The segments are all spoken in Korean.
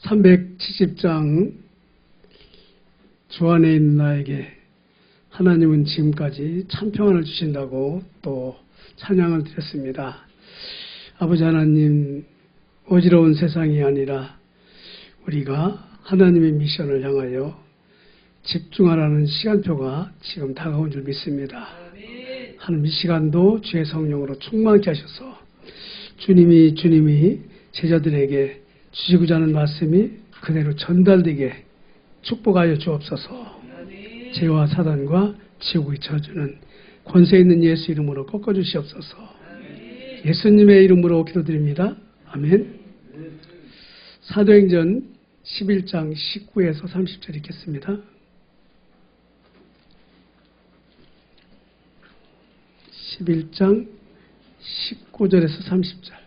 370장 주 안에 있는 나에게 하나님은 지금까지 참 평안을 주신다고 또 찬양을 드렸습니다. 아버지 하나님, 어지러운 세상이 아니라 우리가 하나님의 미션을 향하여 집중하라는 시간표가 지금 다가온 줄 믿습니다. 하나님, 이 시간도 주의 성령으로 충만케 하셔서 주님이 제자들에게 주시고자 하는 말씀이 그대로 전달되게 축복하여 주옵소서. 죄와 사단과 지옥의 저주는 권세 있는 예수 이름으로 꺾어주시옵소서. 예수님의 이름으로 기도드립니다. 아멘. 사도행전 11장 19에서 30절 읽겠습니다. 11장 19절에서 30절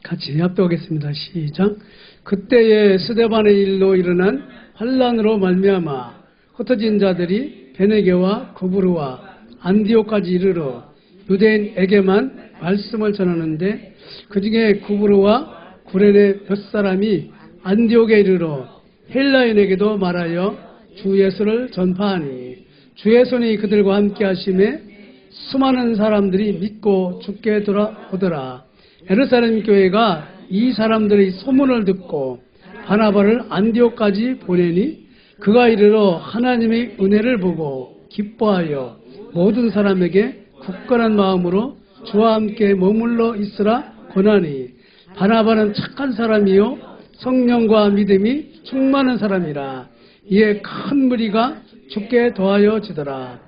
같이 합독하겠습니다. 시작. 그때에 스데반의 일로 일어난 환란으로 말미암아 흩어진 자들이 베네게와 구브르와 안디옥까지 이르러 유대인에게만 말씀을 전하는데 그 중에 구브르와 구레네 몇 사람이 안디옥에 이르러 헬라인에게도 말하여 주 예수를 전파하니 주의 손이 그들과 함께 하심에 수많은 사람들이 믿고 주께 돌아오더라. 예루살렘 교회가 이 사람들의 소문을 듣고 바나바를 안디옥까지 보내니 그가 이르러 하나님의 은혜를 보고 기뻐하여 모든 사람에게 굳건한 마음으로 주와 함께 머물러 있으라 권하니 바나바는 착한 사람이요 성령과 믿음이 충만한 사람이라. 이에 큰 무리가 주께 더하여지더라.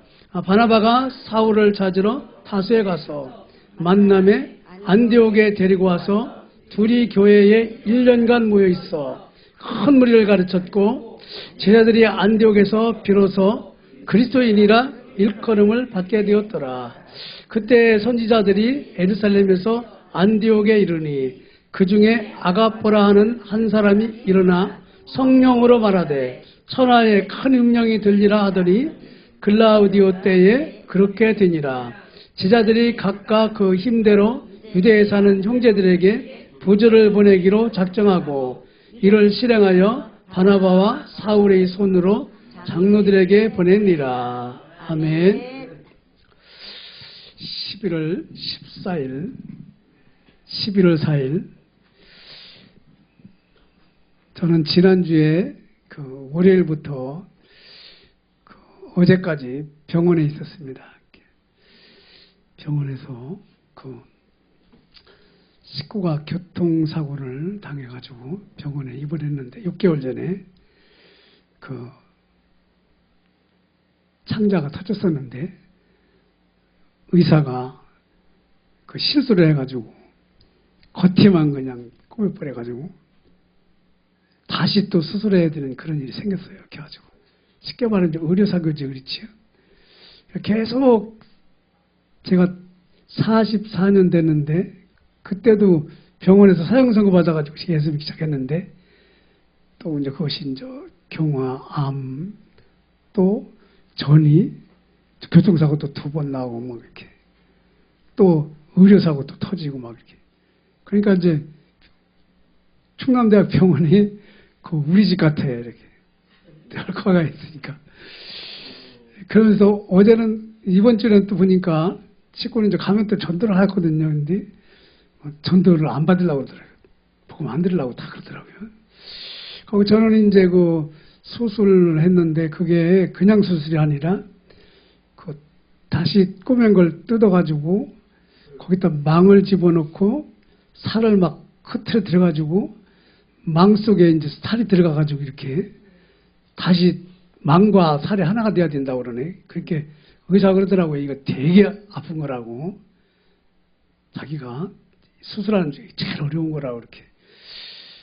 바나바가 사울을 찾으러 타수에 가서 만남에 안디옥에 데리고 와서 둘이 교회에 1년간 모여 있어 큰 무리를 가르쳤고 제자들이 안디옥에서 비로소 그리스도인이라 일컬음을 받게 되었더라. 그때 선지자들이 예루살렘에서 안디옥에 이르니 그 중에 아가포라 하는 한 사람이 일어나 성령으로 말하되 천하에 큰 음령이 들리라 하더니 글라우디오 때에 그렇게 되니라. 제자들이 각각 그 힘대로 유대에 사는 형제들에게 부조를 보내기로 작정하고 이를 실행하여 바나바와 사울의 손으로 장로들에게 보냈니라. 아멘. 11월 4일 저는 지난주에 월요일부터 어제까지 병원에 있었습니다. 병원에서 식구가 교통사고를 당해가지고 병원에 입원했는데 6개월 전에 창자가 터졌었는데 의사가 실수를 해가지고 겉에만 그냥 꼬매버려가지고 다시 또 수술해야 되는 그런 일이 생겼어요. 그래가지고 쉽게 말하면 의료사고지 그렇지요. 계속 제가 44년 됐는데 그때도 병원에서 사형선고 받아가지고 예수 믿기 시작했는데 또 이제 그것이 이제 경화, 암, 또 전이 교통사고 또 2번 나오고 뭐 이렇게 또 의료사고 또 터지고 막 이렇게 그러니까 이제 충남대학 병원이 우리 집 같아 이렇게 혈과가 있으니까 그러면서 어제는 이번 주는 또 보니까 식구는 이제 가면 또 전도를 하거든요. 근데 전도를 안 받으려고 그러더라고요. 복음 안 들으려고 다 그러더라고요. 거기 저는 이제 수술을 했는데 그게 그냥 수술이 아니라 다시 꼬맨 걸 뜯어가지고 거기다 망을 집어넣고 살을 막 흐트러 들어가지고 망 속에 이제 살이 들어가가지고 이렇게 다시 망과 살이 하나가 돼야 된다고 그러네. 그렇게 의사가 그러더라고요. 이거 되게 아픈 거라고. 자기가 수술하는 중에 제일 어려운 거라고 이렇게.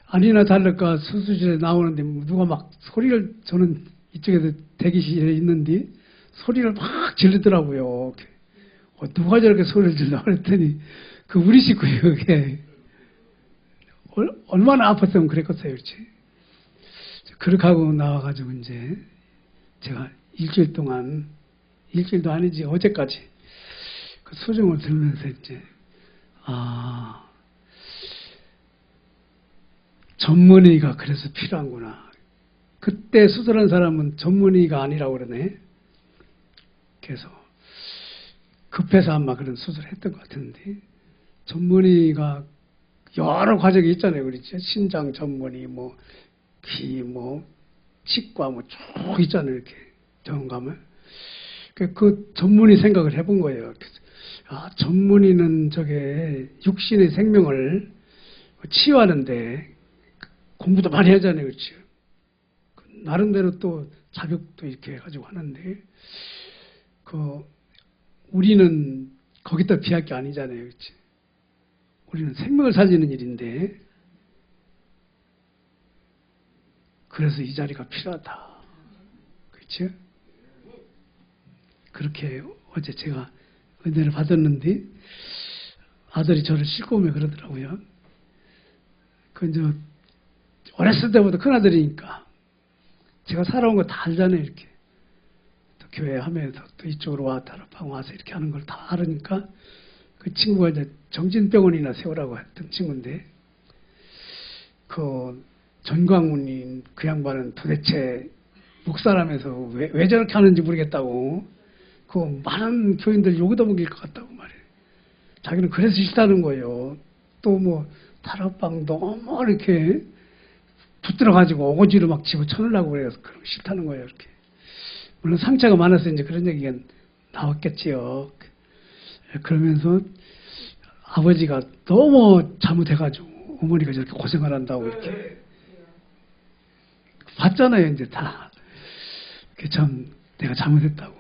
아니나 다를까 수술실에 나오는데 누가 막 소리를 저는 이쪽에서 대기실에 있는데 소리를 막 지르더라고요. 누가 저렇게 소리를 질러 그랬더니 우리 식구예요. 그게. 얼마나 아팠으면 그랬겠어요. 그렇지. 그렇게 하고 나와가지고 이제 제가 일주일 동안 일주일도 아니지 어제까지 수정을 들으면서 이제 전문의가 그래서 필요한구나. 그때 수술한 사람은 전문의가 아니라고 그러네. 그래서 급해서 아마 그런 수술을 했던 것 같은데, 전문의가 여러 과정이 있잖아요. 그렇죠? 신장 전문의, 뭐, 귀, 뭐, 치과, 뭐, 쭉 있잖아요. 이렇게 병원 가면. 그 전문의 생각을 해본 거예요. 아, 전문의는 저게 육신의 생명을 치유하는데 공부도 많이 하잖아요. 그렇죠? 나름대로 또 자격도 이렇게 해가지고 하는데, 우리는 거기다 비할 게 아니잖아요. 그렇지? 우리는 생명을 살리는 일인데, 그래서 이 자리가 필요하다. 그렇죠? 그렇게 어제 제가 은혜를 받았는데, 아들이 저를 싣고 오며 그러더라고요. 이제 어렸을 때부터 큰아들이니까 제가 살아온 거 다 알잖아요. 이렇게 또 교회 하면서 또 이쪽으로 와 다락방 와서 이렇게 하는 걸 다 알으니까, 그 친구가 이제 정진병원이나 세우라고 했던 친구인데, 전광훈인 그 양반은 도대체 목사라면서 왜 저렇게 하는지 모르겠다고, 많은 교인들 욕을 먹일 것 같다고 말이에요. 자기는 그래서 싫다는 거예요. 또 뭐 다락방 너무 이렇게 붙들어가지고 오고지로 막 집어쳐놓으려고 그래서 그런 거 싫다는 거예요. 이렇게. 물론 상처가 많아서 이제 그런 얘기가 나왔겠지요. 그러면서 아버지가 너무 잘못해가지고 어머니가 저렇게 고생을 한다고 이렇게 봤잖아요. 이제 다. 참 내가 잘못했다고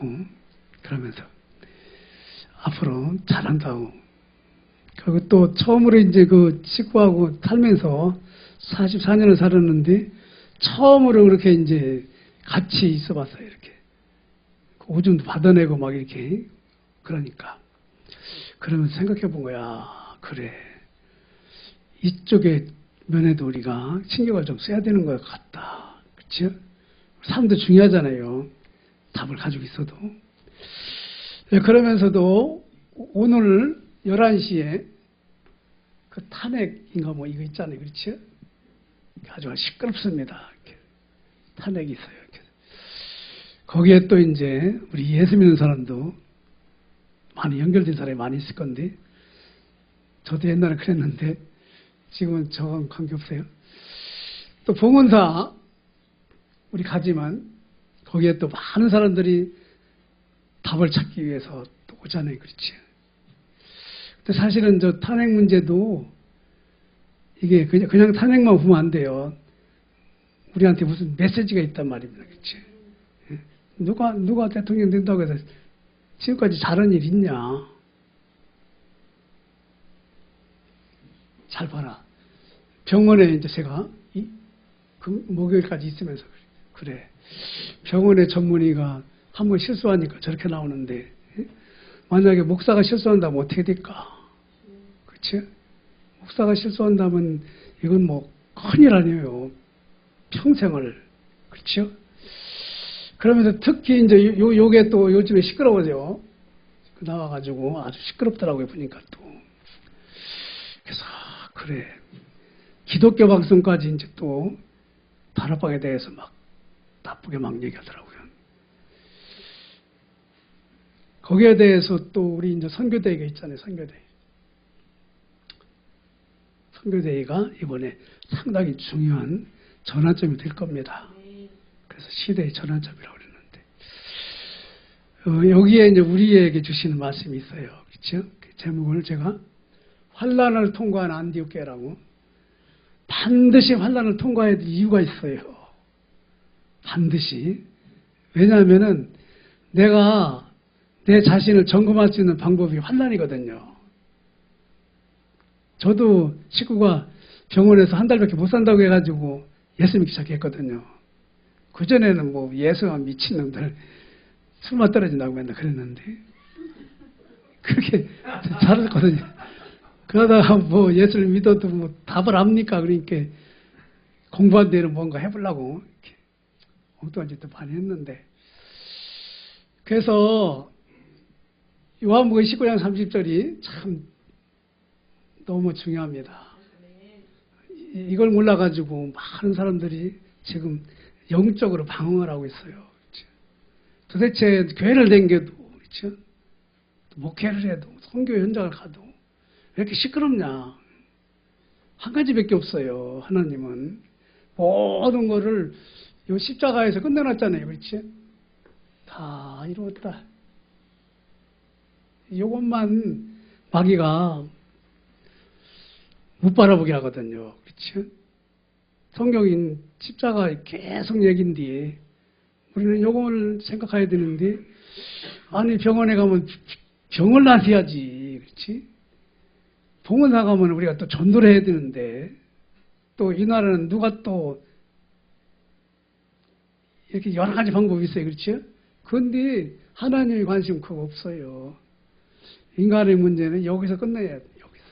그러면서 앞으로 잘한다고. 그리고 또 처음으로 이제 그 친구하고 살면서 44년을 살았는데 처음으로 그렇게 이제 같이 있어 봤어요. 이렇게. 오줌도 받아내고 막 이렇게. 그러니까. 그러면서 생각해 본 거야. 그래. 이쪽에 면에도 우리가 신경을 좀 써야 되는 것 같다. 그렇죠? 삶도 중요하잖아요. 답을 가지고 있어도. 네, 그러면서도 오늘 11시에 그 탄핵인가 뭐 이거 있잖아요. 그렇죠? 아주 시끄럽습니다. 이렇게. 탄핵이 있어요. 이렇게. 거기에 또 이제 우리 예수 믿는 사람도 많이 연결된 사람이 많이 있을 건데, 저도 옛날에 그랬는데 지금은 저건 관계없어요. 또 봉헌사 우리 가지만 거기에 또 많은 사람들이 답을 찾기 위해서 또 오잖아요. 그렇지? 근데 사실은 저 탄핵 문제도 이게 그냥 탄핵만 보면 안 돼요. 우리한테 무슨 메시지가 있단 말입니다. 그렇지? 누가 대통령 된다고 해서 지금까지 잘한 일 있냐? 잘 봐라. 병원에 이제 제가 목요일까지 있으면서 그래. 병원의 전문의가 한 번 실수하니까 저렇게 나오는데, 만약에 목사가 실수한다면 어떻게 될까? 그렇지? 목사가 실수한다면 이건 뭐 큰일 아니에요. 평생을. 그렇죠? 그러면서 특히 이제 요게 또 요즘에 시끄러워져요. 나와가지고 아주 시끄럽더라고요. 보니까 또. 그래서 그래. 기독교 방송까지 이제 또 다락방에 대해서 막 나쁘게 막 얘기하더라고요. 거기에 대해서 또 우리 이제 선교대회가 있잖아요. 선교대회. 선교대회가 이번에 상당히 중요한 전환점이 될 겁니다. 그래서 시대의 전환점이라고 그러는데, 여기에 이제 우리에게 주시는 말씀이 있어요. 그렇죠? 그 제목을 제가 환란을 통과한 안디옥교회라고. 반드시 환란을 통과해야 될 이유가 있어요. 반드시. 왜냐하면은 내가 내 자신을 점검할 수 있는 방법이 환란이거든요. 저도 식구가 병원에서 한 달밖에 못 산다고 해가지고 예수 믿기 시작했거든요. 그전에는 뭐 예수가 미친놈들 술만 떨어진다고 맨날 그랬는데 그렇게 잘했거든요. 그러다가 뭐 예수를 믿어도 뭐 답을 압니까? 그러니까 공부한 데는 뭔가 해보려고 이렇게 엉뚱한 짓도 많이 했는데, 그래서 요한복음 19장 30절이 참 너무 중요합니다. 이걸 몰라가지고 많은 사람들이 지금 영적으로 방황을 하고 있어요. 그렇죠? 도대체 교회를 다녀도, 그렇죠? 목회를 해도, 선교 현장을 가도 왜 이렇게 시끄럽냐? 한 가지밖에 없어요. 하나님은 모든 거를 요 십자가에서 끝내놨잖아요. 그렇지? 다 이루었다. 이것만 마귀가 못 바라보게 하거든요. 그렇죠? 성경인 십자가 계속 얘긴데 우리는 요걸 생각해야 되는데, 아니 병원에 가면 병을 낫어야지, 그렇지? 봉헌사 가면 우리가 또 전도를 해야 되는데, 또 이 나라는 누가 또 이렇게 여러 가지 방법이 있어요, 그렇죠? 그런데 하나님의 관심 그거 없어요. 인간의 문제는 여기서 끝내야 돼. 여기서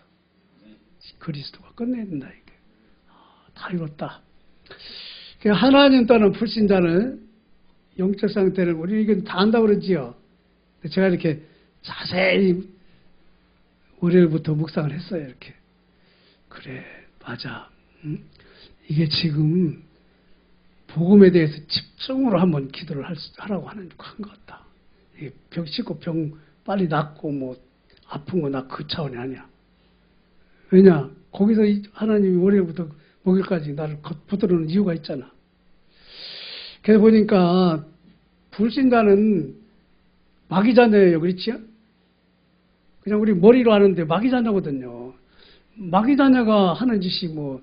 그리스도가 끝내야 된다. 이게 다 이뤘다. 하나님 따른 불신자는 영적 상태를 우리 이건 다 안다고 그러지요. 제가 이렇게 자세히 월요일부터 묵상을 했어요. 이렇게 그래 맞아. 응? 이게 지금 복음에 대해서 집중으로 한번 기도를 하라고 한 것 같다. 이게 병 씻고 병 빨리 낫고 뭐 아픈 거 나 그 차원이 아니야. 왜냐 거기서 하나님이 월요일부터 목요일까지 나를 붙들어오는 이유가 있잖아. 그래서 보니까 불신자는 마귀자녀예요. 그렇지요? 그냥 우리 머리로 하는데 마귀자녀거든요. 마귀자녀가 하는 짓이 뭐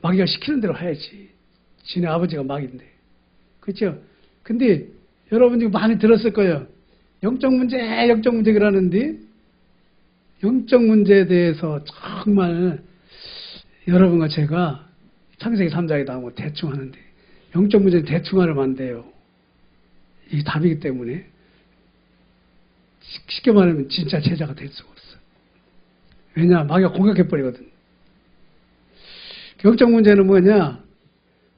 마귀가 시키는 대로 해야지. 지네 아버지가 마귀인데. 그렇죠? 근데 여러분 지금 많이 들었을 거예요. 영적 문제 그러는데 영적 문제에 대해서 정말 여러분과 제가 창세기 3장에다 뭐 대충 하는데 영적 문제는 대충 하면 안 돼요. 이게 답이기 때문에 쉽게 말하면 진짜 제자가 될 수가 없어. 왜냐? 마귀가 공격해버리거든. 영적 문제는 뭐냐?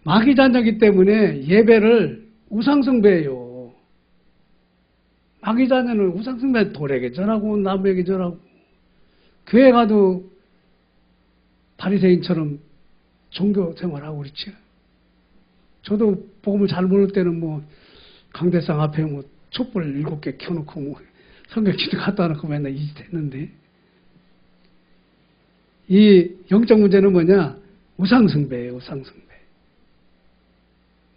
마귀 자녀이기 때문에 예배를 우상숭배해요. 마귀 자녀는 우상숭배 돌에게 절하고 남에게 절하고 교회 가도 바리새인처럼 종교 생활하고 그렇지. 저도 복음을 잘 모를 때는 뭐 강대상 앞에 뭐 촛불 7개 켜놓고 뭐 성경기도 갖다 놓고 맨날 이 짓 했는데, 이 영적 문제는 뭐냐? 우상숭배예요.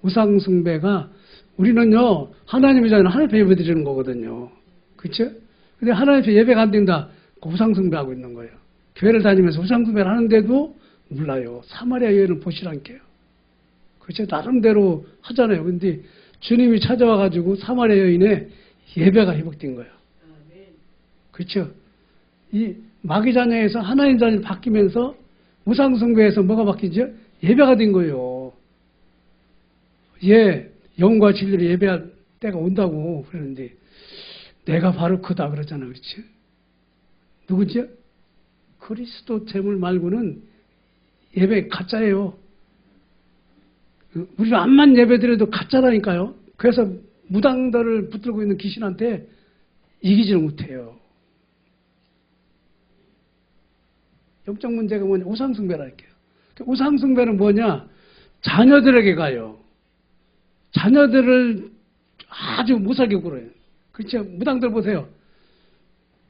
우상숭배가 우리는요 하나님이잖아요. 하나님 앞에 예배 드리는 거거든요. 그렇죠? 근데 하나님 앞에 예배가 안 된다. 우상숭배하고 있는 거예요. 교회를 다니면서 우상숭배를 하는데도 몰라요. 사마리아 여인을 보시라니까요. 그렇죠? 나름대로 하잖아요. 근데 주님이 찾아와가지고 사마리아 여인의 예배가 회복된 거예요. 그렇죠? 이 마귀 자녀에서 하나님 자녀로 바뀌면서 우상숭배에서 뭐가 바뀌죠? 예배가 된 거예요. 예, 영과 진리로 예배할 때가 온다고 그러는데 내가 바로 그다 그러잖아. 그렇지? 누구죠? 그리스도 재물 말고는 예배 가짜예요. 우리는 암만 예배 드려도 가짜라니까요. 그래서 무당들을 붙들고 있는 귀신한테 이기지를 못해요. 영적 문제가 뭐냐? 우상숭배랄게요. 우상숭배는 뭐냐? 자녀들에게 가요. 자녀들을 아주 무사하게 굴어요. 그렇죠? 무당들 보세요.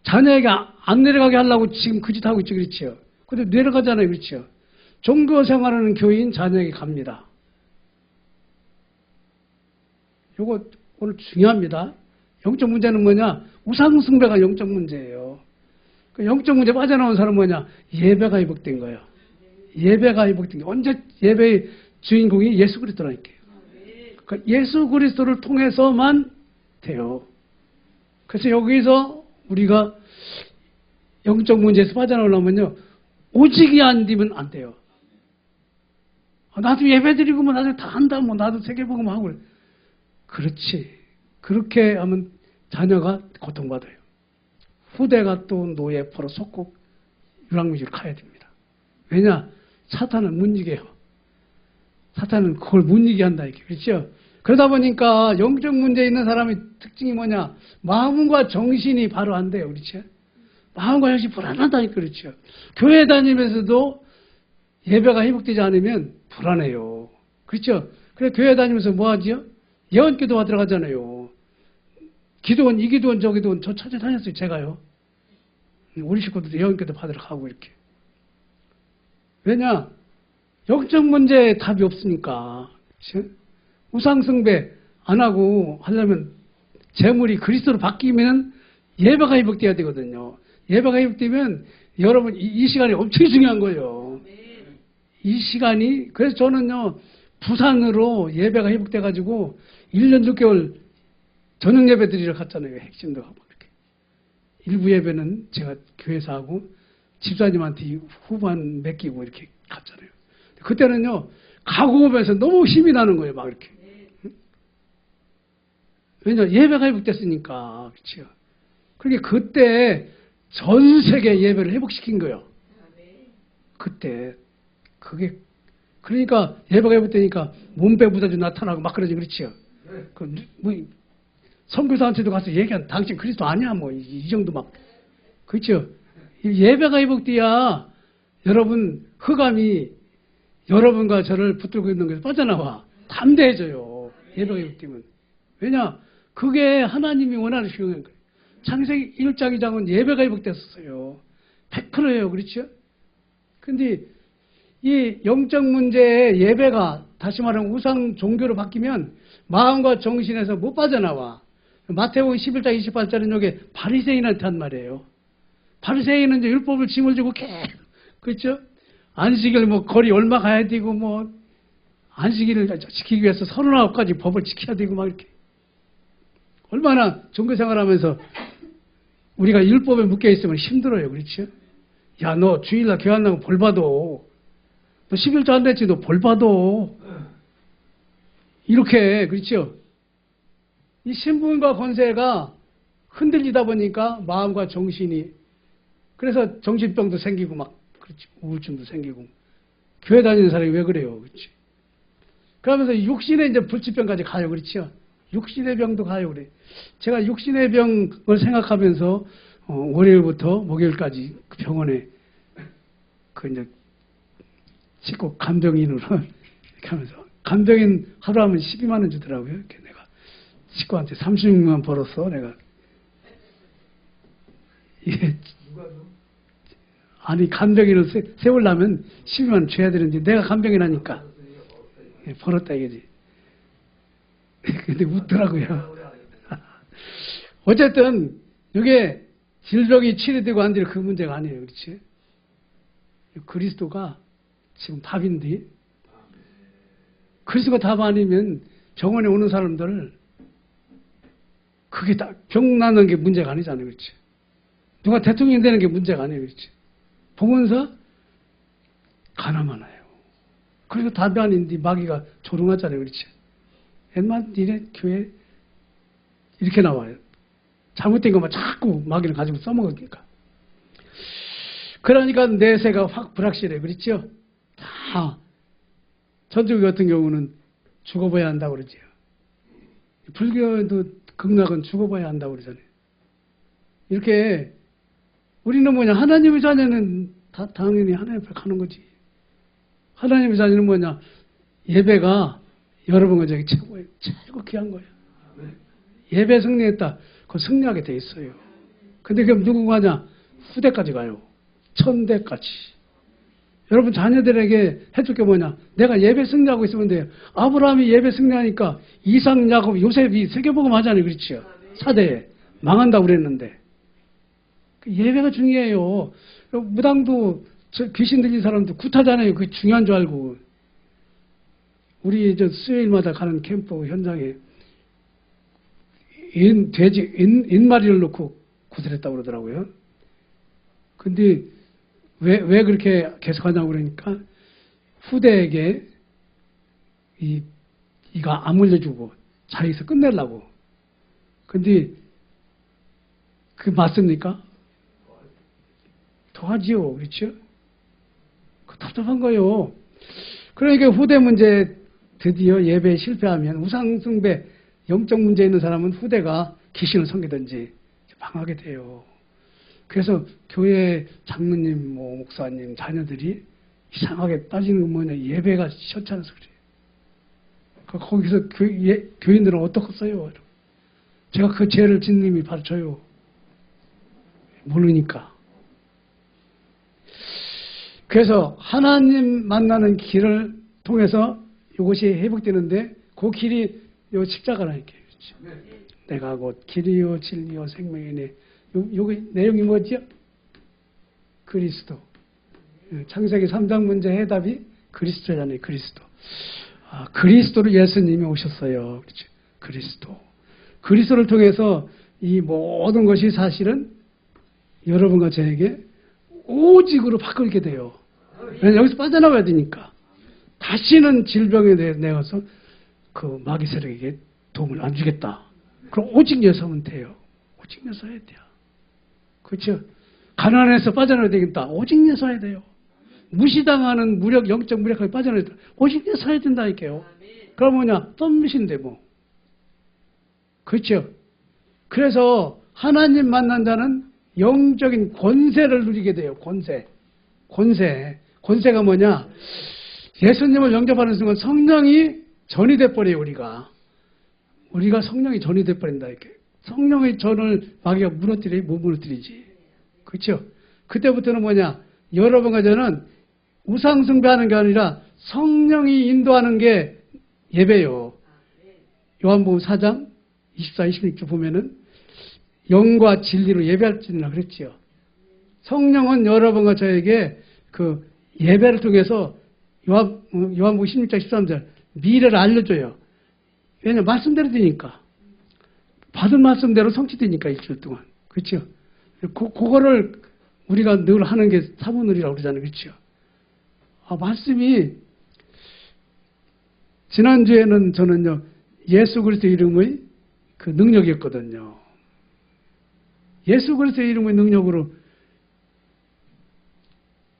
자녀에게 안 내려가게 하려고 지금 그 짓 하고 있죠. 그렇죠? 근데 내려가잖아요. 그렇죠? 종교 생활하는 교인 자녀에게 갑니다. 요거 오늘 중요합니다. 영적 문제는 뭐냐? 우상숭배가 영적 문제예요. 그 영적 문제 빠져나온 사람은 뭐냐? 예배가 회복된 거예요. 예배가 회복된 게 언제 예배의 주인공이 예수 그리스도라니까요. 그러니까 예수 그리스도를 통해서만 돼요. 그래서 여기서 우리가 영적 문제에서 빠져나오려면요, 오직이 안 되면 안 돼요. 나도 예배드리고 뭐 나도 다 한다 뭐 나도 세계복음 하고 그렇지. 그렇게 하면 자녀가 고통받아요. 후대가 또 노예포로 속국 유랑미지로 가야 됩니다. 왜냐? 사탄은 못 이겨요. 사탄은 그걸 못 이기게 한다 이렇게. 그렇죠? 그러다 보니까 영적 문제 있는 사람의 특징이 뭐냐? 마음과 정신이 바로 안 돼요. 그렇죠? 마음과 정신이 불안하다니까. 그렇죠? 교회 다니면서도 예배가 회복되지 않으면 불안해요. 그렇죠? 그래 교회 다니면서 뭐 하지요? 예언기도 받으러 가잖아요. 기도원, 이 기도원, 저 기도원 저 찾아다녔어요. 제가요. 우리 식구들 예언기도 받으러 가고 이렇게. 왜냐? 영적 문제에 답이 없으니까. 그렇죠? 우상숭배 안 하고 하려면 재물이 그리스도로 바뀌면 예배가 회복돼야 되거든요. 예배가 회복되면 여러분 이 시간이 엄청 중요한 거예요. 이 시간이 그래서 저는요 부산으로 예배가 회복돼가지고 1년 6개월 저녁 예배 드리러 갔잖아요. 핵심도 하고 이렇게. 일부 예배는 제가 교회에서 하고 집사님한테 후반 맡기고 이렇게 갔잖아요. 그때는요 가고 오면서 너무 힘이 나는 거예요. 막 이렇게. 왜냐 예배가 회복됐으니까. 그렇죠. 그러니까 그때 전 세계 예배를 회복시킨 거예요. 그때 그게 그러니까 예배가 회복되니까 몸빼 부서져 나타나고 막 그러지 그렇지요. 뭐 선교사한테도 가서 얘기한 당신 그리스도 아니야 뭐 이 정도 막 그렇죠. 예배가 회복돼야 여러분 흑암이 여러분과 저를 붙들고 있는 것에서 빠져나와 담대해져요. 예배가 회복되면. 왜냐 그게 하나님이 원하시는 거예요. 창세기 1장 2장은 예배가 회복됐었어요. 100%예요. 그렇죠? 근데 이 영적 문제의 예배가 다시 말하면 우상 종교로 바뀌면 마음과 정신에서 못 빠져나와. 마태복음 11장 28절은 여기 바리새인한테 한 말이에요. 바리새인은 이제 율법을 짐을 지고 계속 그렇죠? 안식일 뭐 거리 얼마 가야 되고 뭐 안식일을 지키기 위해서 39가지 법을 지켜야 되고 막 이렇게 얼마나 종교 생활하면서 우리가 율법에 묶여 있으면 힘들어요. 그렇죠? 야, 너 주일날 교회 안 나면 벌 받아. 너 11조 안 됐지, 너 벌 받아. 이렇게, 그렇죠? 이 신분과 권세가 흔들리다 보니까 마음과 정신이, 그래서 정신병도 생기고 막, 그렇지. 우울증도 생기고. 교회 다니는 사람이 왜 그래요? 그렇지? 그러면서 육신의 이제 불치병까지 가요. 그렇죠? 육신의 병도 가요. 그래. 제가 육신의 병을 생각하면서, 월요일부터 목요일까지 그 병원에, 그 이제, 씻고 간병인으로 이렇게 하면서, 간병인 하루 하면 12만 원 주더라고요. 이렇게 내가. 식구한테 36만 원 벌었어, 내가. 이게, 아니, 간병인을 세우려면 12만 원 줘야 되는데, 내가 간병인하니까. 벌었다 이거지. 근데 웃더라고요. 어쨌든, 이게 질병이 치료되고 안 되는 그 문제가 아니에요. 그렇지? 그리스도가 지금 답인데, 그리스도가 답 아니면 병원에 오는 사람들, 그게 다 병 나는 게 문제가 아니잖아요. 그렇지? 누가 대통령 되는 게 문제가 아니에요. 그렇지? 보면서 가나만 해요. 그래서 답이 아닌데 마귀가 조롱하잖아요. 그렇지? 옛날 니네 교회 이렇게 나와요. 잘못된 것만 자꾸 마귀를 가지고 써먹으니까. 그러니까 내세가 확 불확실해. 그렇죠? 다 천주교 같은 경우는 죽어봐야 한다고 그러죠. 불교도 극락은 죽어봐야 한다고 그러잖아요. 이렇게 우리는 뭐냐 하나님의 자녀는 당연히 하나님 앞에 가는 거지. 하나님의 자녀는 뭐냐 예배가 여러분과 저기 최고예요. 최고 귀한 거예요. 예배 승리했다. 그거 승리하게 돼 있어요. 근데 그럼 누구 가냐? 후대까지 가요. 천대까지. 여러분 자녀들에게 해줄 게 뭐냐? 내가 예배 승리하고 있으면 돼요. 아브라함이 예배 승리하니까 이삭, 야곱, 요셉이 세계복음 하잖아요. 그렇지요? 사대에. 망한다고 그랬는데. 예배가 중요해요. 무당도 귀신 들린 사람도 굿하잖아요. 그게 중요한 줄 알고. 우리 저 수요일마다 가는 캠프 현장에 인마리를 놓고 구슬했다고 그러더라고요. 근데 왜 그렇게 계속 하냐고 그러니까 후대에게 이거 안 물려주고 자기서 끝내려고. 근데 그 맞습니까? 도와지요. 그렇죠? 그 답답한 거예요. 그러니까 후대 문제 드디어 예배에 실패하면 우상숭배 영적 문제 있는 사람은 후대가 귀신을 섬기든지 망하게 돼요. 그래서 교회 장로님, 목사님, 자녀들이 이상하게 따지는 건 뭐냐, 예배가 시원찮아서 그래요. 거기서 교인들은 어떻겠어요? 제가 그 죄를 짓는 님이 바로 저요. 모르니까. 그래서 하나님 만나는 길을 통해서 이것이 회복되는데 그 길이 요 십자가라니까요. 내가 곧 길이요 진리요 생명이네. 요게 내용이 뭐죠? 그리스도. 창세기 3장 문제 해답이 그리스도잖아요. 그리스도. 그리스도로 예수님이 오셨어요. 그렇죠? 그리스도. 그리스도를 통해서 이 모든 것이 사실은 여러분과 저에게 오직으로 바뀌게 돼요. 왜냐하면 여기서 빠져나와야 되니까. 다시는 질병에 내어서 그 마귀 세력에게 도움을 안 주겠다. 그럼 오직 예수면 돼요. 오직 예수 해야 돼요. 그렇죠? 가난해서 빠져나와야 되겠다. 오직 예수 해야 돼요. 무시당하는 무력, 영적 무력하게 빠져나와야 된다. 오직 예수 해야 된다니까요. 그럼 뭐냐? 덤비신데 뭐. 그렇죠? 그래서 하나님 만난 자는 영적인 권세를 누리게 돼요. 권세가 뭐냐? 예수님을 영접하는 순간 성령이 전이 돼버려요. 우리가 성령이 전이 돼버린다. 이렇게. 성령의 전을 마귀가 무너뜨려, 못 무너뜨리지. 그렇죠? 그때부터는 뭐냐? 여러분과 저는 우상숭배하는 게 아니라 성령이 인도하는 게 예배요. 요한복음 4장 24, 26절 보면은 영과 진리로 예배할지니라 그랬지요. 성령은 여러분과 저에게 그 예배를 통해서 요한복음 16장 13절 미래를 알려줘요. 왜냐면 말씀대로 되니까. 받은 말씀대로 성취되니까 일주일 동안. 그렇죠? 그거를 우리가 늘 하는 게 사모늘이라고 그러잖아요. 그렇죠? 말씀이 지난주에는 저는요 예수 그리스도 이름의 그 능력이었거든요. 예수 그리스도 이름의 능력으로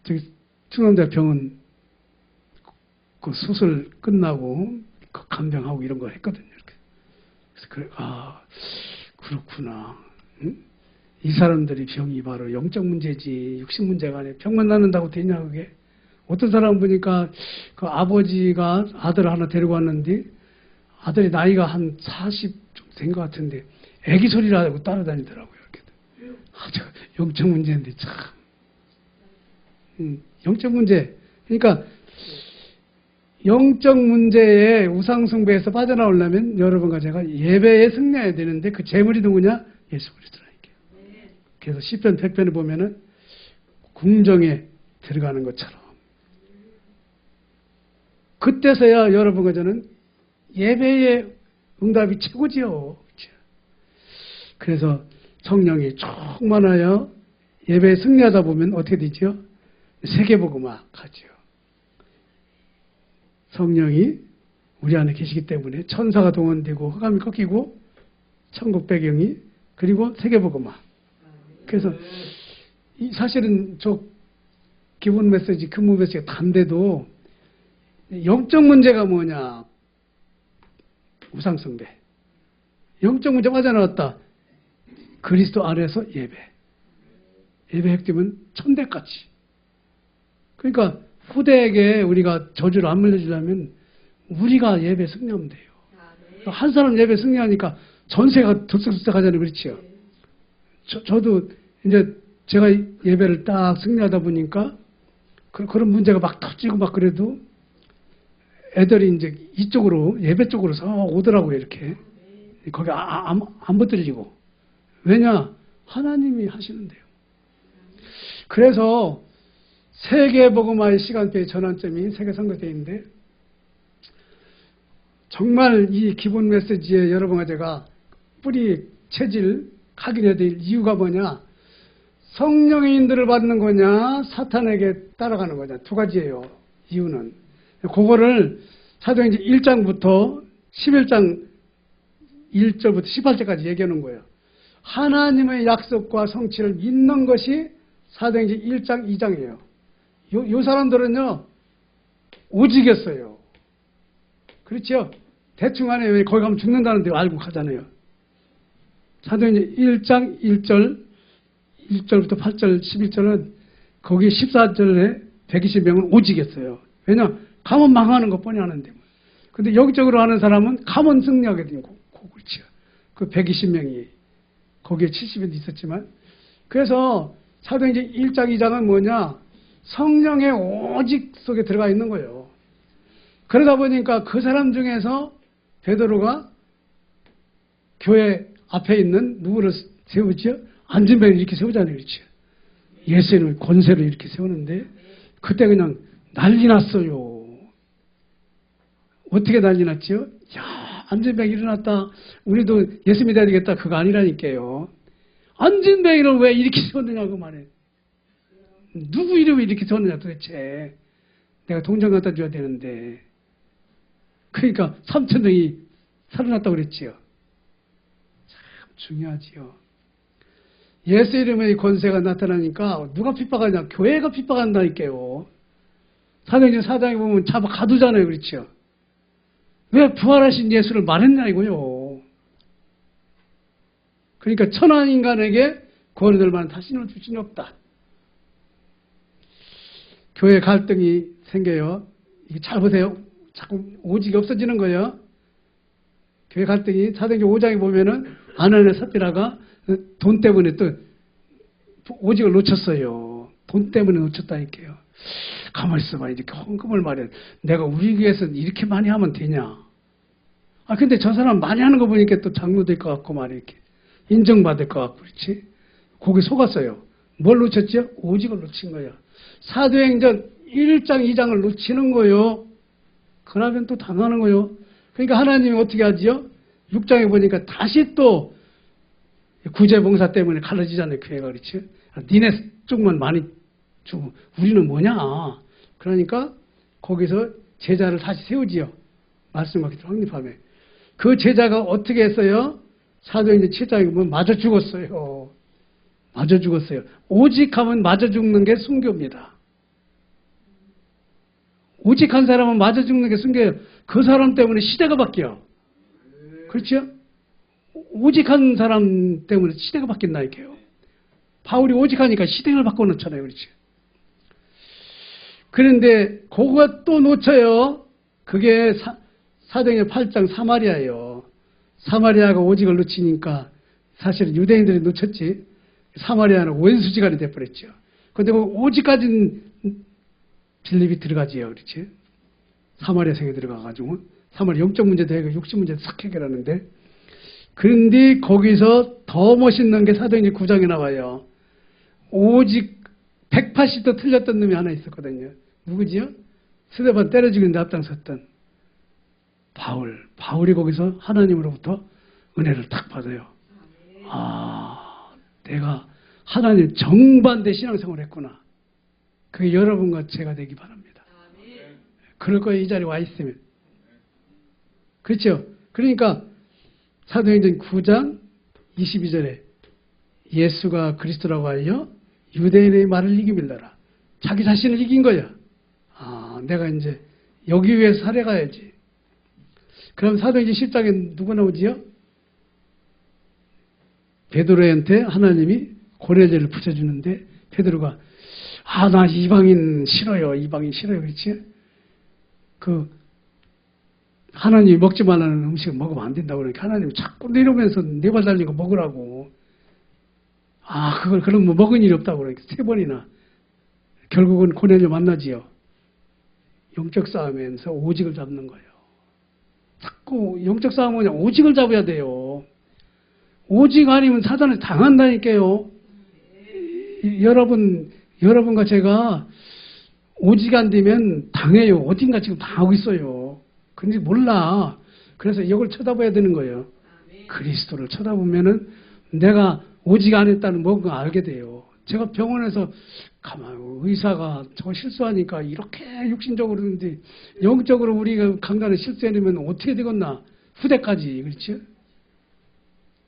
저기 충남대 병원 그 수술 끝나고 그 간병하고 이런 거 했거든요. 이렇게. 그래서 그렇구나. 응? 이 사람들이 병이 바로 영적 문제지 육신 문제가 아니라 병만 낫는다고 되냐 그게. 어떤 사람 보니까 그 아버지가 아들 하나 데리고 왔는데 아들이 나이가 한 40 정도 된 것 같은데 애기 소리를 하고 따라다니더라고요. 이렇게. 저 영적 문제인데 참. 영적 문제. 그러니까 영적 문제에 우상숭배에서 빠져나오려면 여러분과 제가 예배에 승리해야 되는데 그 제물이 누구냐? 예수 그리스도라니까요. 그래서 시편 100편을 보면은 궁정에 들어가는 것처럼 그때서야 여러분과 저는 예배의 응답이 최고지요. 그래서 성령이 충만하여 예배에 승리하다 보면 어떻게 되죠? 세계복음화 가죠. 성령이 우리 안에 계시기 때문에 천사가 동원되고 흑암이 꺾이고 천국 배경이 그리고 세계복음화. 그래서 사실은 저 기본 메시지, 근무 메시지가 단데도 영적 문제가 뭐냐? 우상숭배. 영적 문제 빠져나왔다. 그리스도 안에서 예배. 예배 핵심은 천대까지. 그러니까 후대에게 우리가 저주를 안 물려주려면 우리가 예배 승리하면 돼요. 한 사람 예배 승리하니까 전세가 들썩들썩 하잖아요. 그렇지요? 저도 이제 제가 예배를 딱 승리하다 보니까 그런 문제가 막 터지고 막 그래도 애들이 이제 이쪽으로 예배 쪽으로 오더라고요. 이렇게. 거기 안 붙들리고. 왜냐? 하나님이 하시는데요. 그래서 세계복음화의 시간표의 전환점이 세계선거대회인데 정말 이 기본 메시지에 여러분과 제가 뿌리 체질 각인해야 될 이유가 뭐냐? 성령의 인도를 받는 거냐? 사탄에게 따라가는 거냐? 두 가지예요. 이유는. 그거를 사도행전 1장부터 11장 1절부터 18절까지 얘기하는 거예요. 하나님의 약속과 성취를 믿는 것이 사도행전 1장 2장이에요. 요 사람들은요 오직이었어요. 그렇죠? 대충 안에 왜 거기 가면 죽는다는데 알고 가잖아요. 사도행전 1장 1절부터 8절 11절은 거기 14절에 120명은 오직했어요. 왜냐? 가면 망하는 것 뻔히 아는데. 근데 영적으로 하는 사람은 가면 승리하게 된 그렇죠. 그 120명이. 거기에 70인도 있었지만. 그래서 사도행전 1장, 2장은 뭐냐? 성령의 오직 속에 들어가 있는 거예요. 그러다 보니까 그 사람 중에서 베드로가 교회 앞에 있는 누구를 세우지요? 안진뱅이를 이렇게 세우잖아요. 그렇죠. 예수님을 권세로 이렇게 세우는데 그때 그냥 난리 났어요. 어떻게 난리 났죠? 야, 안진뱅이 일어났다. 우리도 예수 믿어야 되겠다. 그거 아니라니까요. 안진뱅이를 왜 이렇게 세웠느냐고 말해. 누구 이름을 이렇게 세웠느냐 도대체. 내가 동전 갖다 줘야 되는데. 그러니까 3,000명이 살아났다고 그랬지요. 참 중요하지요. 예수 이름의 권세가 나타나니까 누가 핍박하냐? 교회가 핍박한다니까요. 사도행전 4장에 보면 잡아 가두잖아요. 그렇죠? 왜 부활하신 예수를 말했냐 이거요. 그러니까 천한 인간에게 구원을 될 만한 다시는 주신이 없다. 교회 갈등이 생겨요. 이게 잘 보세요. 자꾸 오직이 없어지는 거예요. 교회 갈등이 사도행전 5장에 보면은 아나니아 삽비라가 돈 때문에 또 오직을 놓쳤어요. 돈 때문에 놓쳤다니까요. 가만히 있어봐. 이렇게 헌금을 말해. 내가 우리 교회에서는 이렇게 많이 하면 되냐. 아, 근데 저 사람 많이 하는 거 보니까 또 장로 될 것 같고 말이야. 이렇게. 인정받을 것 같고, 그렇지? 거기 속았어요. 뭘 놓쳤죠? 오직을 놓친 거예요. 사도행전 1장, 2장을 놓치는 거예요. 그러면 또 당하는 거예요. 그러니까 하나님이 어떻게 하지요? 6장에 보니까 다시 또 구제봉사 때문에 갈라지잖아요. 교회가 그렇지? 니네 쪽만 많이 주고 우리는 뭐냐? 그러니까 거기서 제자를 다시 세우지요. 말씀하기 확립하면. 그 제자가 어떻게 했어요? 사도행전 7장에 보면 맞아 죽었어요. 맞아 죽었어요. 오직 하면 맞아 죽는 게 순교입니다. 오직한 사람은 맞아 죽는 게 순교예요. 그 사람 때문에 시대가 바뀌어. 그렇죠? 오직한 사람 때문에 시대가 바뀐다니까요. 바울이 오직하니까 시대를 바꿔놓잖아요. 그렇죠? 그런데 그거 또 놓쳐요. 그게 사도행전 8장 사마리아예요. 사마리아가 오직을 놓치니까 사실은 유대인들이 놓쳤지. 사마리아는 원수지간이 돼버렸죠. 그런데 그 오직까지는 빌립이 들어가지요. 그렇지? 사마리아 성에 들어가가지고 사마리아 영적 문제도 해결, 육신 문제도 싹 해결하는데 그런데 거기서 더 멋있는 게 사도행전 9장에 나와요. 오직 180도 틀렸던 놈이 하나 있었거든요. 누구지요? 스데반 때려 죽이는데 앞장섰던 바울이 거기서 하나님으로부터 은혜를 탁 받아요. 아, 내가 하나님 정반대 신앙생활을 했구나. 그게 여러분과 제가 되기 바랍니다. 그럴 거예요. 이 자리에 와 있으면. 그렇죠? 그러니까 사도행전 9장 22절에 예수가 그리스도라고 하여 유대인의 말을 이기밀더라. 자기 자신을 이긴 거야. 아, 내가 이제 여기 위해서 살아가야지. 그럼 사도행전 10장에 누가 나오지요? 베드로한테 하나님이 고레제를 붙여주는데 베드로가 나 이방인 싫어요. 이방인 싫어요. 그렇지? 하나님이 먹지 말라는 음식을 먹으면 안 된다고 그러니까 하나님이 자꾸 내려오면서 네 발 달린 거 먹으라고. 그럼 뭐 먹은 일이 없다고 그러니까 3번이나. 결국은 고넬료 만나지요. 영적 싸움에서 오직을 잡는 거예요. 자꾸 영적 싸움은 그냥 오직을 잡아야 돼요. 오직 아니면 사단을 당한다니까요. 여러분과 제가 오직 안 되면 당해요. 어딘가 지금 당하고 있어요. 근데 몰라. 그래서 이걸 쳐다봐야 되는 거예요. 그리스도를 쳐다보면은 내가 오직 안 했다는 뭔가 알게 돼요. 제가 병원에서 의사가 저거 실수하니까 이렇게 육신적으로 그러는데 영적으로 우리가 강단에 실수해내면 어떻게 되겠나. 후대까지. 그렇죠?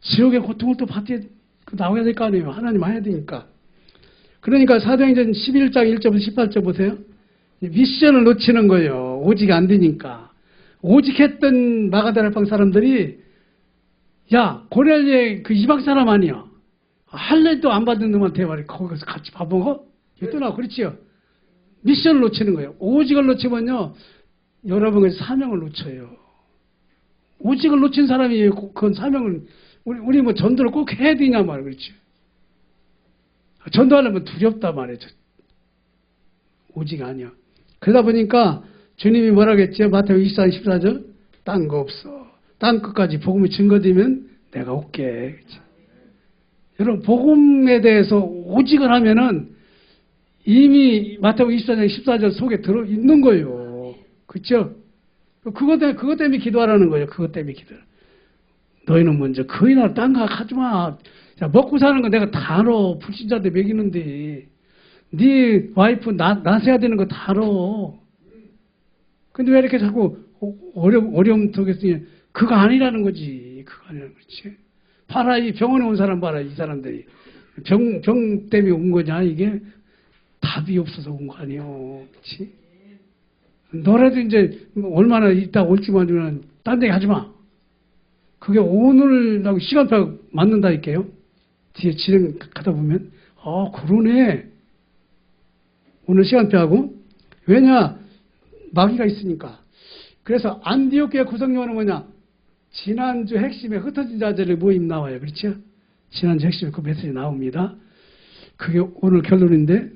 지옥의 고통을 또 나와야 될 거 아니에요. 하나님 해야 되니까. 그러니까 사도행전 11장 1절부터 18절 보세요. 미션을 놓치는 거예요. 오직 안 되니까. 오직했던 마가다락방 사람들이 고넬료의 그 이방 사람 아니야. 할례도 안 받은 놈한테 말이야. 거기서 같이 밥 먹어? 이거 또 나와. 그렇지요? 미션을 놓치는 거예요. 오직을 놓치면요, 여러분의 사명을 놓쳐요. 오직을 놓친 사람이 그건 사명을, 우리 뭐 전도를 꼭 해야 되냐 말이에요. 그렇지. 전도하려면 두렵다 말이에요. 오직 아니야. 그러다 보니까 주님이 뭐라고 했죠? 마태복음 24장 14절. 딴 거 없어. 땅 끝까지 복음이 증거되면 내가 올게. 그치? 여러분, 복음에 대해서 오직을 하면은 이미 마태복음 24장 14절 속에 들어 있는 거예요. 그렇죠? 그것 때문에 기도하라는 거예요. 그것 때문에 기도. 너희는 먼저 거기 나라 딴 거 하지 마. 자, 먹고 사는 거 내가 다 알아. 불신자들 먹이는데. 네 와이프 나서야 되는 거 다 알아. 근데 왜 이렇게 자꾸 어려움 더겠으니 그거 아니라는 거지. 그거 아니라는 거지. 봐라, 이 병원에 온 사람 봐라. 이 사람들이. 병 때문에 온 거냐, 이게? 답이 없어서 온 거 아니에요. 그치? 너라도 이제 얼마나 있다 올지만 주면 딴 데 하지 마. 그게 오늘하고 시간표 맞는다니까요. 뒤에 진행하다 보면. 그러네. 오늘 시간표하고. 왜냐? 마귀가 있으니까. 그래서 안디옥 교회 구성요원은 뭐냐? 지난주 핵심에 흩어진 자들의 모임 나와요. 그렇죠? 지난주 핵심에 그 메시지 나옵니다. 그게 오늘 결론인데,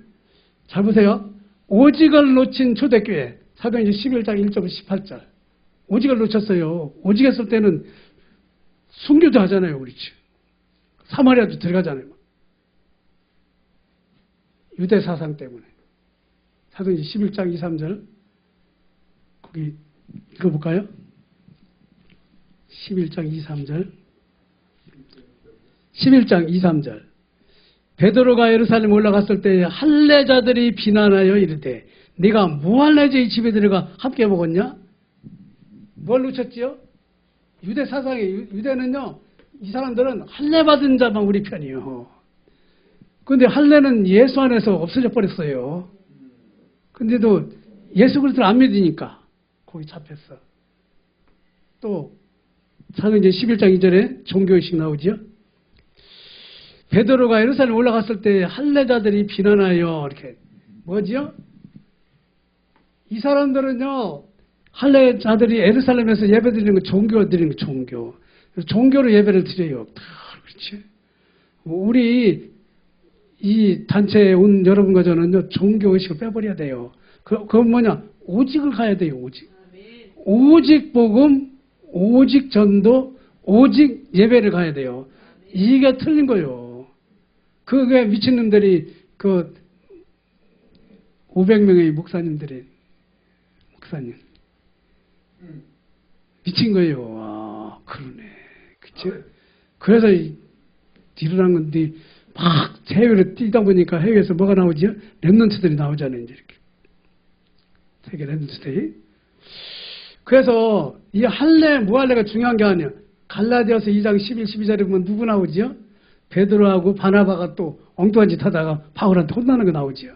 잘 보세요. 오직을 놓친 초대교회. 사도행전 11장 1절 18절. 오직을 놓쳤어요. 오직했을 때는 순교도 하잖아요. 그렇지. 사마리아도 들어가잖아요. 유대 사상 때문에. 사도행전 11장 2, 3절. 거기 읽어볼까요? 11장 2, 3절. 11장 2, 3절. 베드로가 예루살렘 올라갔을 때 할례자들이 비난하여 이르되 네가 무할례자의 집에 들어가 함께 먹었냐? 뭘 놓쳤지요? 유대 사상에 유대는요, 이 사람들은 할례 받은 자만 우리 편이에요. 그런데 할례는 예수 안에서 없어져 버렸어요. 근데도 예수 그리스도를 안 믿으니까 거기 잡혔어. 또 사도행전 11장 2절에 종교의식 나오죠. 베드로가 예루살렘 올라갔을 때 할례자들이 비난하여 이렇게 뭐지요? 이 사람들은요, 할례자들이 예루살렘에서 예배 드리는 거 종교 드리는 거 종교. 종교로 예배를 드려요. 그렇지? 우리 이 단체에 온 여러분과 저는요, 종교의식을 빼버려야 돼요. 그건 뭐냐? 오직을 가야 돼요, 오직. 오직 복음, 오직 전도, 오직 예배를 가야 돼요. 이게 틀린 거예요. 그게 미친놈들이 500명의 목사님 미친 거예요. 그러네. 그치? 그래서 일어난 건데 막 해외로 뛰다 보니까 해외에서 뭐가 나오죠? 랩런트들이 나오잖아요. 이제 이렇게. 세계 랩런트들이. 그래서 이 할례, 무할례가 중요한 게 아니에요. 갈라디아서 2장 11, 12절에 보면 누구 나오지요? 베드로하고 바나바가 또 엉뚱한 짓 하다가 바울한테 혼나는 거 나오지요.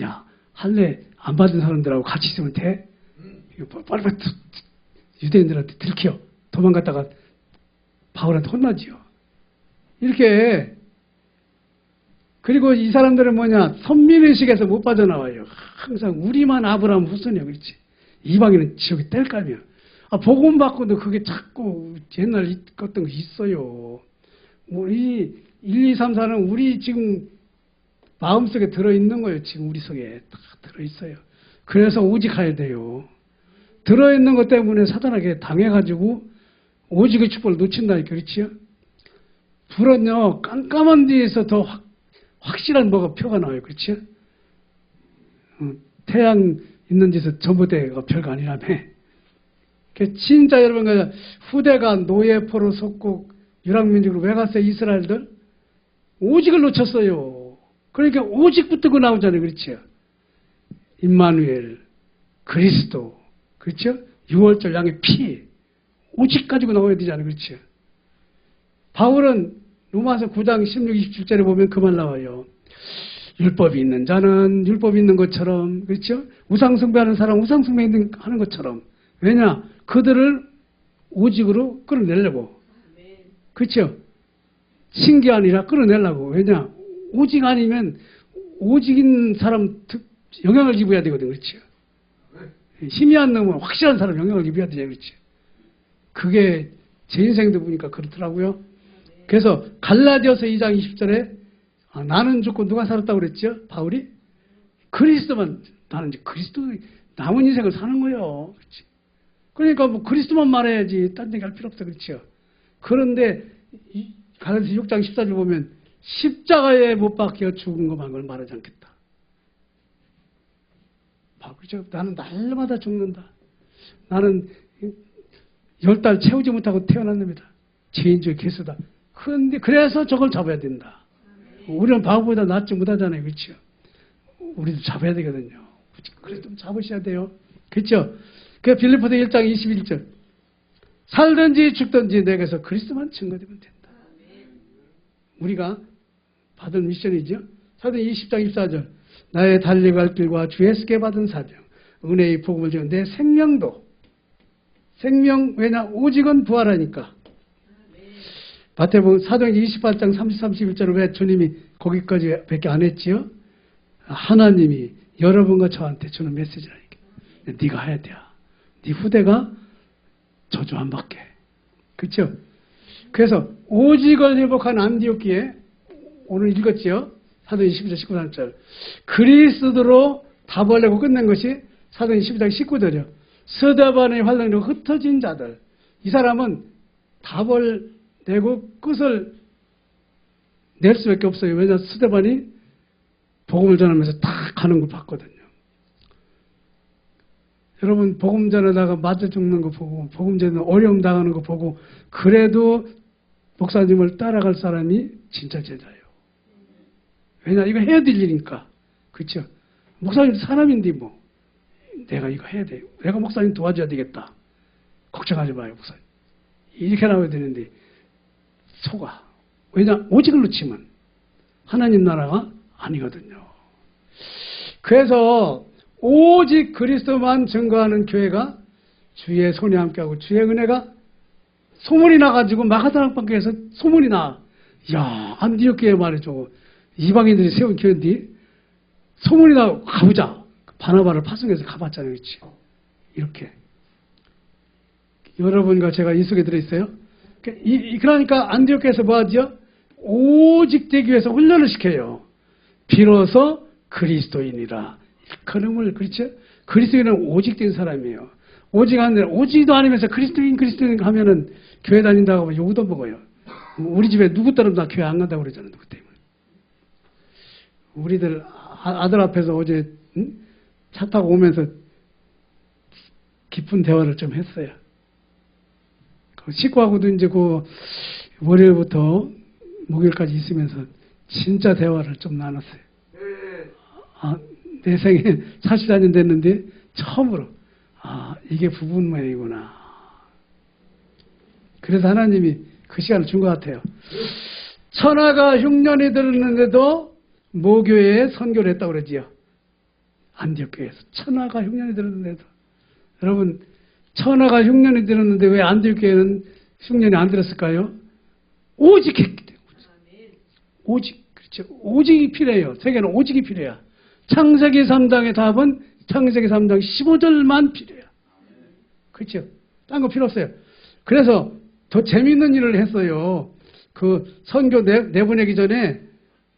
야, 할례 안 받은 사람들하고 같이 있으면 돼? 빨리빨리 유대인들한테 들켜. 도망갔다가 바울한테 혼나지요. 이렇게. 그리고 이 사람들은 뭐냐? 선민의식에서 못 빠져나와요. 항상 우리만 아브라함 후손이야. 그렇지? 이방인은 지옥에 뗄감이야. 복음 받고도 그게 자꾸 옛날 어떤 거 있어요. 우리 1, 2, 3, 4는 우리 지금 마음속에 들어있는 거예요. 지금 우리 속에 다 들어있어요. 그래서 오직해야 돼요. 들어있는 것 때문에 사단에게 당해가지고 오직의 축복을 놓친다니까. 그렇지요? 불은요, 깜깜한 데에서 더 확실한 뭐가 표가 나와요. 그렇지요? 태양 있는 데서 전봇대가 별거 아니라며. 진짜 여러분, 후대가 노예포로 속고 유랑민족으로 왜 갔어요? 이스라엘들? 오직을 놓쳤어요. 그러니까 오직부터 그 나오잖아요. 그렇죠? 임마누엘, 그리스도, 그렇죠? 6월절 양의 피, 오직 가지고 나와야 되잖아요. 그렇죠? 바울은 로마서 9장 16, 27절에 보면 그 말 나와요. 율법이 있는 자는 율법이 있는 것처럼, 그렇죠? 우상숭배하는 사람 우상숭배하는 것처럼. 왜냐? 그들을 오직으로 끌어내려고. 그렇죠? 신기 아니라 끌어내려고. 왜냐? 오직 아니면 오직인 사람 영향을 입어야 되거든, 그렇죠? 희미한 놈은 확실한 사람 영향을 입어야 되냐, 그렇지? 그게 제 인생도 보니까 그렇더라고요. 그래서 갈라디아서 2장 20절에 나는 죽고 누가 살았다고 그랬죠? 바울이? 그리스도만, 나는 이제 그리스도 남은 인생을 사는 거예요. 그렇지? 그러니까 뭐 그리스도만 말해야지 딴 얘기 할 필요 없어, 그렇죠? 그런데 갈라디아서 6장 14절 보면 십자가에 못 박혀 죽은 것만을 말하지 않겠다. 그렇죠? 나는 날마다 죽는다. 나는 10달 채우지 못하고 태어났습니다. 죄인주의 개수다. 그런데 그래서 저걸 잡아야 된다. 우리는 바보보다 낫지 못하잖아요. 그렇죠? 우리도 잡아야 되거든요. 그래서 좀 잡으셔야 돼요. 그렇죠? 그 빌립보서 1장 21절. 살든지 죽든지 내게서 그리스도만 증거되면 된다. 우리가 받은 미션이죠. 사도행 20장 24절. 나의 달려갈 길과 주 예수께 받은 사명, 은혜의 복음을 지은 내 생명도, 생명, 왜냐? 오직은 부활하니까. 마태복음 사도행 28장 30, 31절을 왜 주님이 거기까지 밖에 안 했지요? 하나님이 여러분과 저한테 주는 메시지라니까. 네가 해야 돼. 네 후대가 저주 안 받게. 그렇죠? 그래서 오직을 회복한 안디옥기에 오늘 읽었지요? 사도행 12장 19절. 그리스도로 답을 내고 끝낸 것이 사도행 12장 19절이요. 스데반의 활동으로 흩어진 자들. 이 사람은 답을 내고 끝을 낼 수밖에 없어요. 왜냐하면 스데반이 복음을 전하면서 다 가는 걸 봤거든요. 여러분 복음 전하다가 맞아 죽는 거 보고 복음 전하다 어려움 당하는 거 보고 그래도 목사님을 따라갈 사람이 진짜 제자예요. 왜냐 이거 해야 될 일이니까. 그렇죠? 목사님 사람인데 뭐 내가 이거 해야 돼. 내가 목사님 도와줘야 되겠다. 걱정하지 마요 목사님. 이렇게 나와야 되는데 속아. 왜냐 오직을 놓치면 하나님 나라가 아니거든요. 그래서 오직 그리스도만 증거하는 교회가 주의 손에 함께하고 주의 은혜가 소문이 나가지고 마가다락방교에서 소문이 나. 야 안디옥 교회 말이죠. 이방인들이 세운 교회인데 소문이 나고 가보자. 바나바를 파송해서 가봤잖아요. 그렇지? 이렇게. 여러분과 제가 이 속에 들어있어요. 그러니까 안디옥 교회에서 뭐 하죠? 오직 되기 위해서 훈련을 시켜요. 비로소 그리스도인이라. 그놈을, 그렇죠? 그리스도인은 오직 된 사람이에요. 오직 아니라, 오직도 아니면서 그리스도인 하면은 교회 다닌다고 하면 욕도 먹어요. 우리 집에 누구 따르면 나 교회 안 간다고 그러잖아요. 누구 때문에. 우리들 아들 앞에서 어제 차 타고 오면서 깊은 대화를 좀 했어요. 식구하고도 이제 그 월요일부터 목요일까지 있으면서 진짜 대화를 좀 나눴어요. 내 생에 44년 됐는데 처음으로 이게 부분 모양이구나. 그래서 하나님이 그 시간을 준 것 같아요. 천하가 흉년이 들었는데도 모교회에 선교를 했다고 그러지요. 안디옥 교회에서 천하가 흉년이 들었는데도. 여러분 천하가 흉년이 들었는데 왜 안디옥 교회는 흉년이 안 들었을까요? 오직 했기 때문에. 오직. 그렇죠. 오직이 필요해요. 세계는 오직이 필요해요. 창세기 3장의 답은 창세기 3장 15절만 필요해요. 그렇죠. 딴 거 필요 없어요. 그래서 더 재미있는 일을 했어요. 그 선교 내보내기 전에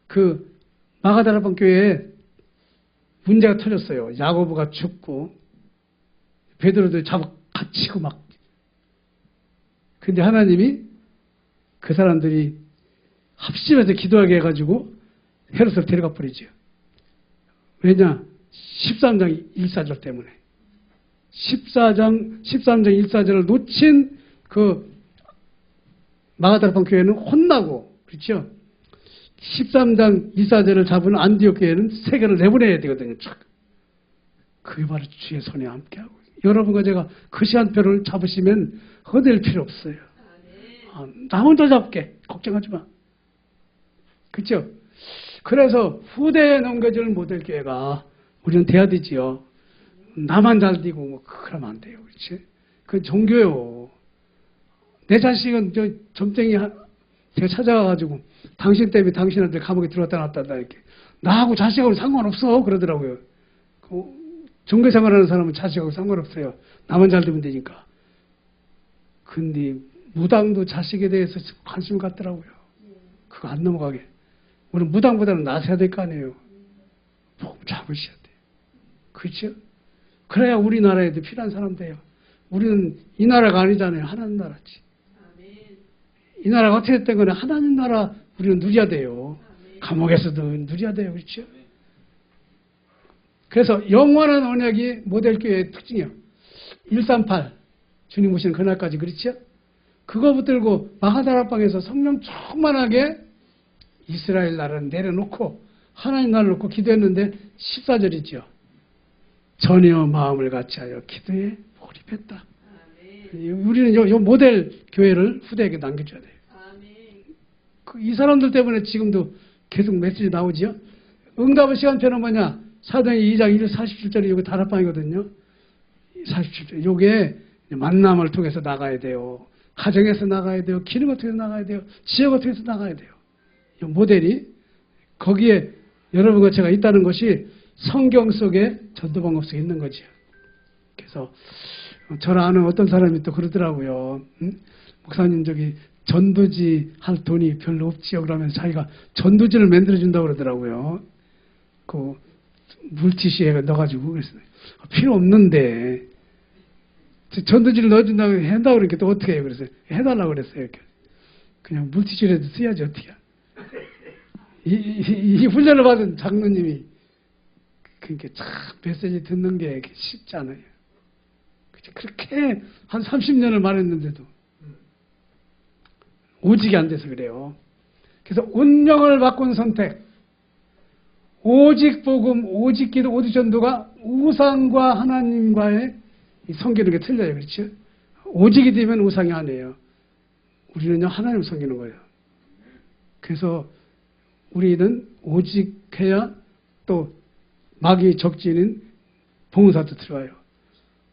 그 마가다락방 교회에 문제가 터졌어요. 야고보가 죽고 베드로도 잡아 갇히고 막. 근데 하나님이 그 사람들이 합심해서 기도하게 해가지고 헤롯을 데려가 버리죠. 왜냐? 13장 1사절 때문에. 13장 1사절을 놓친 그 마가다락방 교회는 혼나고, 그렇죠? 13장 2사절을 잡은 안디옥 교회는 세계를 내보내야 되거든요. 그게 바로 주의 손에 함께하고. 여러분과 제가 그 시간표를 잡으시면 허될 필요 없어요. 나 혼자 잡게. 걱정하지 마. 그렇죠? 그래서 후대에 넘겨질 모델 교회가 우리는 돼야 되지요. 나만 잘 되고 뭐 그러면 안 돼요. 그렇지? 그건 종교요. 내 자식은 저 점쟁이 제가 찾아가가지고 당신 때문에 당신한테 감옥에 들어갔다 나왔다 이렇게 나하고 자식하고 상관없어 그러더라고요. 종교 생활하는 사람은 자식하고 상관없어요. 나만 잘 되면 되니까. 근데 무당도 자식에 대해서 관심 갖더라고요. 그거 안 넘어가게. 우리 무당보다는 나서야 될 거 아니에요. 복 잡으셔야 돼요. 그렇죠? 그래야 우리나라에도 필요한 사람 돼요. 우리는 이 나라가 아니잖아요. 하나님 나라지. 이 나라가 어떻게 됐든 간에 하나님 나라 우리는 누려야 돼요. 감옥에서도 누려야 돼요. 그렇죠? 그래서 영원한 언약이 모델교회의 특징이에요. 138 주님 오시는 그날까지 그렇죠? 그거 붙들고 마하다락방에서 성령 충만하게 이스라엘 나라를 내려놓고 하나님 나라를 놓고 기도했는데 14절이죠. 전혀 마음을 같이하여 기도에 몰입했다. 우리는 요 모델 교회를 후대에게 남겨줘야 돼요. 이 사람들 때문에 지금도 계속 메시지 나오지요. 응답의 시간표는 뭐냐? 사도행전 2장 1절 47절이 여기 다락방이거든요. 47절. 요게 만남을 통해서 나가야 돼요. 가정에서 나가야 돼요. 기능을 통해서 나가야 돼요. 지역을 통해서 나가야 돼요. 이 모델이 거기에 여러분과 제가 있다는 것이 성경 속에 전도 방법 속에 있는 거죠. 그래서 저를 아는 어떤 사람이 또 그러더라고요. 목사님 저기 전도지 할 돈이 별로 없지요. 그러면서 자기가 전도지를 만들어준다고 그러더라고요. 그 물티슈에 넣어가지고 그랬어요. 필요 없는데 전도지를 넣어준다고 한다고 그러니까 또 어떻게 해요? 그래서 해달라고 그랬어요. 이렇게. 그냥 물티슈라도 써야지 어떻게. 이 훈련을 받은 장로님이 그러니까 참 메시지 듣는 게 쉽지 않아요. 그렇게 한 30년을 말했는데도 오직이 안 돼서 그래요. 그래서 운명을 바꾼 선택, 오직 복음, 오직 기도, 오직 전도가 우상과 하나님과의 섬기는 게 틀려요. 그렇죠? 오직이 되면 우상이 아니에요. 우리는요 하나님을 섬기는 거예요. 그래서 우리는 오직해야 또 마귀의 적지는 봉사도 들어와요.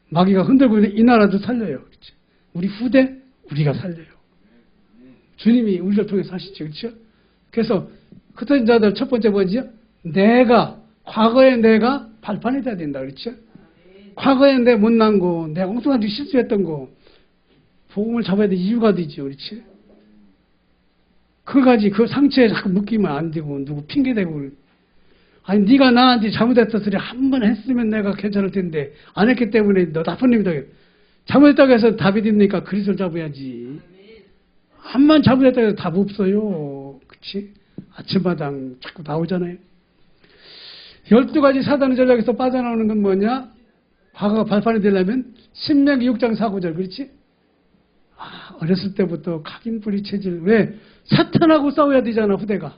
마귀가 흔들고 있는 이 나라도 살려요. 그렇죠? 우리 후대 우리가 살려요. 주님이 우리를 통해서 하시죠. 그렇죠? 그래서 흩어진 자들 첫 번째 뭐지요? 과거의 내가 발판이 돼야 된다. 그렇죠? 과거에 내 못난 거, 내가 엉뚱한 짓 실수했던 거, 복음을 잡아야 될 이유가 되죠. 그렇지? 그거 가지고 그 상처에 자꾸 묶이면 안 되고, 누구 핑계대고. 아니, 네가 나한테 잘못했다 소리 한 번 했으면 내가 괜찮을 텐데, 안 했기 때문에 너 나쁜 놈이다. 잘못했다고 해서 답이 됩니까? 그리스도를 잡아야지. 한 번 잘못했다고 해서 답 없어요. 그렇지? 아침마당 자꾸 나오잖아요. 12가지 사단의 전략에서 빠져나오는 건 뭐냐? 과거가 발판이 되려면 신명기 6장 4, 9절 그렇지? 어렸을 때부터 각인뿌리 체질. 왜? 사탄하고 싸워야 되잖아 후대가.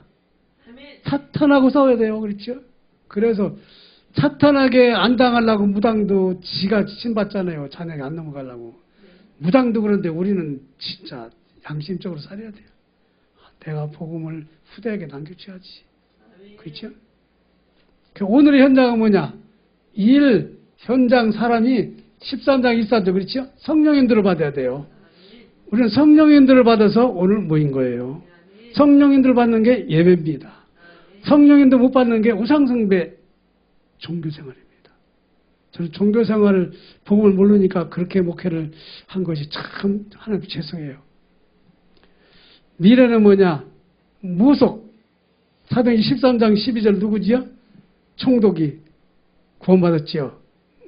사탄하고 싸워야 돼요. 그렇죠? 그래서 사탄에게 안 당하려고 무당도 지가 신받잖아요. 자녀에게 안 넘어가려고. 무당도 그런데 우리는 진짜 양심적으로 살아야 돼요. 내가 복음을 후대에게 남겨줘야지. 그렇죠? 오늘의 현장은 뭐냐? 현장 사람이 13장 24절 그렇죠? 성령 인도를 받아야 돼요. 우리는 성령 인도를 받아서 오늘 모인 거예요. 성령 인도를 받는 게 예배입니다. 성령 인도 못 받는 게 우상숭배 종교생활입니다. 저는 종교생활을 복음을 모르니까 그렇게 목회를 한 것이 참 하나님 죄송해요. 미래는 뭐냐? 무속. 사도행전 13장 12절 누구지요? 총독이 구원받았지요.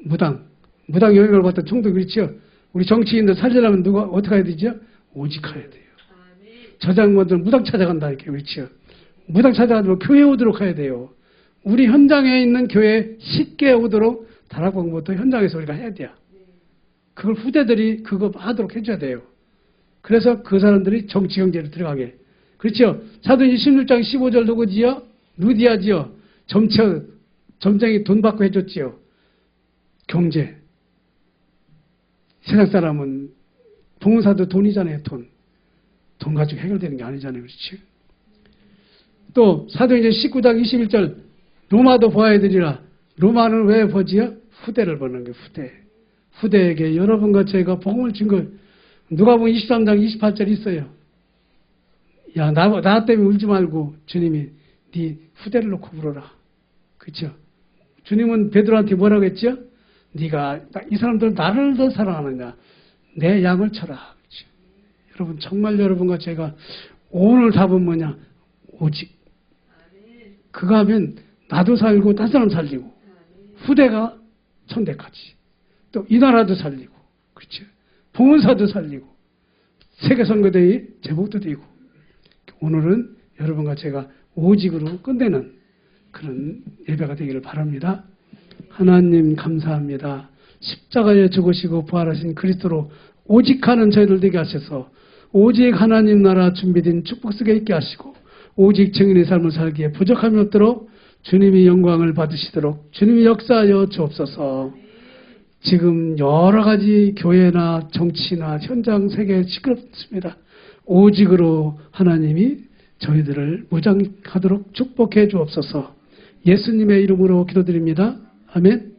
무당 영역을 받던 총독이 그렇죠. 우리 정치인들 살리려면 누가 어떻게 해야 되죠? 오직해야 돼요. 저장관들 무당 찾아간다 이렇게 그렇죠. 무당 찾아가면 교회 오도록 해야 돼요. 우리 현장에 있는 교회 쉽게 오도록 다락방부터 현장에서 우리가 해야 돼요. 그걸 후대들이 그거 하도록 해줘야 돼요. 그래서 그 사람들이 정치 경제로 들어가게. 그렇죠. 사도행전 16장 15절 누구지요? 루디아지요. 점쟁이 돈 받고 해줬지요. 경제. 세상 사람은 봉사도 돈이잖아요. 돈 가지고 해결되는 게 아니잖아요. 그렇지? 또 사도행전 19장 21절 로마도 보아야 되리라. 로마는 왜 보지요? 후대를 보는 거예요. 후대에게 여러분과 제가 복음을 준 거 누가복음 23장 28절 있어요. 야, 나 때문에 울지 말고 주님이 네 후대를 놓고 울어라. 그렇죠? 주님은 베드로한테 뭐라고 했죠? 네가 이 사람들 나를 더 사랑하느냐? 내 양을 쳐라. 그렇죠? 여러분 정말 여러분과 제가 오늘 답은 뭐냐? 오직 그거 하면 나도 살고 딴 사람 살리고 후대가 천대까지 또 이 나라도 살리고 그렇죠? 봉헌사도 살리고 세계선교대의 제복도 되고 오늘은 여러분과 제가 오직으로 끝내는 그런 예배가 되기를 바랍니다. 하나님 감사합니다. 십자가에 죽으시고 부활하신 그리스도로 오직하는 저희들 되게 하셔서 오직 하나님 나라 준비된 축복 속에 있게 하시고 오직 증인의 삶을 살기에 부족함이 없도록 주님이 영광을 받으시도록 주님이 역사하여 주옵소서. 지금 여러 가지 교회나 정치나 현장 세계 시끄럽습니다. 오직으로 하나님이 저희들을 무장하도록 축복해 주옵소서. 예수님의 이름으로 기도드립니다. 아멘.